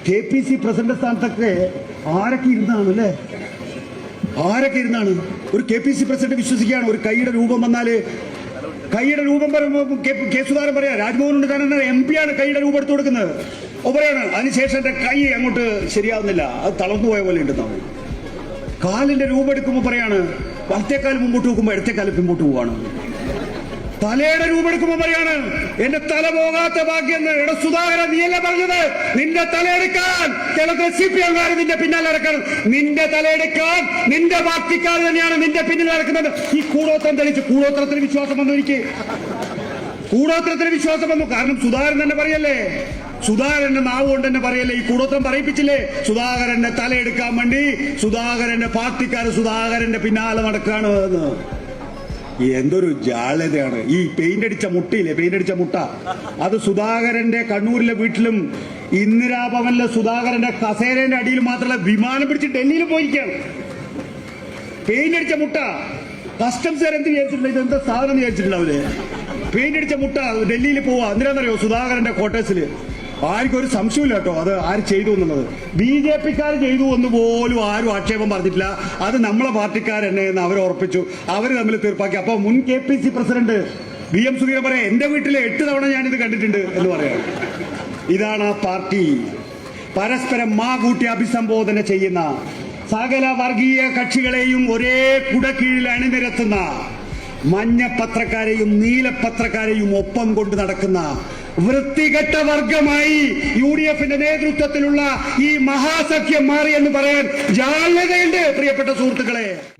KPC president സ്ഥാനത്തൊക്കെ ആരൊക്കെ ഇരുന്നാണ് അല്ലേ? ആരൊക്കെ ഇരുന്നാണ്? ഒരു KPC പ്രസിഡന്റ് വിശ്വസിക്കുകയാണ് ഒരു കൈയുടെ രൂപം വന്നാല് കൈയുടെ രൂപം കെ സുധാകരൻ പറയാ രാജ്മോഹൻ ഉണ്ണിത്താൻ MP ആണ് കൈയുടെ രൂപം എടുത്തു കൊടുക്കുന്നത്. ഒപ്പറയാണ് അതിനുശേഷം എന്റെ കൈ അങ്ങോട്ട് ശരിയാവുന്നില്ല, അത് തളർന്നു പോയ പോലെ ഉണ്ടെന്നാണ്. കാലിന്റെ രൂപം എടുക്കുമ്പോൾ പറയാണ് വലത്തേക്കാൽ മുമ്പോട്ട് നോക്കുമ്പോൾ ഇടത്തേക്കാൽ പിമ്പോട്ട് പോവാണ്. തലയുടെ രൂപം എടുക്കുമ്പോൾ പറയാണ് എന്റെ തല പോകാത്ത ഭാഗ്യം. എടാ സുധാകരൻ, നീയല്ലേ പറഞ്ഞത് നിന്റെ തലയെടുക്കാൻ കേരളത്തിലെ CPM നിന്റെ പിന്നാലെ നടക്കണം. നിന്റെ തലയെടുക്കാൻ നിന്റെ പാർട്ടിക്കാർ തന്നെയാണ് നിന്റെ പിന്നിൽ നടക്കുന്നത്. ഈ കൂടോത്രം തെളിച്ച് കൂടോത്രത്തിന് വിശ്വാസം വന്നു. എനിക്ക് കൂടോത്രത്തിന് വിശ്വാസം വന്നു. കാരണം സുധാകരൻ തന്നെ പറയല്ലേ, സുധാകരന്റെ നാവ് കൊണ്ട് തന്നെ പറയല്ലേ, ഈ കൂടോത്രം പറയിപ്പിച്ചില്ലേ. സുധാകരന്റെ തലയെടുക്കാൻ വേണ്ടി സുധാകരന്റെ പാർട്ടിക്കാർ സുധാകരന്റെ പിന്നാലെ നടക്കുകയാണ് എന്ന്. എന്തൊരു ജാള്യതയാണ്. ഈ പെയിന്റ് അടിച്ച മുട്ടയില്ലേ, പെയിന്റ് അടിച്ച മുട്ട, അത് സുധാകരന്റെ കണ്ണൂരിലെ വീട്ടിലും ഇന്ദിരാഭവനിലെ സുധാകരന്റെ കസേരന്റെ അടിയിൽ മാത്രമല്ല വിമാനം പിടിച്ച് ഡൽഹിയിൽ പോയിരിക്കുകയാണ്. പെയിന്റ് അടിച്ച മുട്ട. കസ്റ്റംസുകാർ എന്ത് വിചാരിച്ചിട്ടില്ല, ഇതെന്താ സാധനം വിചാരിച്ചിട്ടുണ്ടാവില്ലേ? പെയിന്റ് അടിച്ച മുട്ട ഡൽഹിയിൽ പോവാ. എന്തിനാണെന്നറിയോ? സുധാകരന്റെ ക്വാർട്ടേഴ്സിൽ. ആർക്കും ഒരു സംശയമില്ല കേട്ടോ അത് ആര് ചെയ്തു എന്നുള്ളത്. BJPക്കാർ ചെയ്തു എന്ന് പോലും ആരും ആക്ഷേപം പറഞ്ഞിട്ടില്ല. അത് നമ്മളെ പാർട്ടിക്കാർ തന്നെ എന്ന് അവർ ഉറപ്പിച്ചു, അവർ തമ്മിൽ തീർപ്പാക്കി. അപ്പൊ മുൻ KPC പ്രസിഡന്റ് VM സുധീരൻ പറയാം എന്റെ വീട്ടിലെ 8 തവണ ഞാനിത് കണ്ടിട്ടുണ്ട് എന്ന് പറയാണ്. ഇതാണ് ആ പാർട്ടി. പരസ്പരം കൂട്ടി അഭിസംബോധന ചെയ്യുന്ന സകല വർഗീയ കക്ഷികളെയും ഒരേ കുടക്കീഴിൽ അണിനിരത്തുന്ന മഞ്ഞ പത്രക്കാരെയും നീലപത്രക്കാരെയും ഒപ്പം കൊണ്ട് നടക്കുന്ന വൃത്തികെട്ട വർഗമായി UDFന്റെ നേതൃത്വത്തിലുള്ള ഈ മഹാസഖ്യം മാറി എന്ന് പറയാൻ ജാള്യതയുണ്ട് പ്രിയപ്പെട്ട സുഹൃത്തുക്കളെ.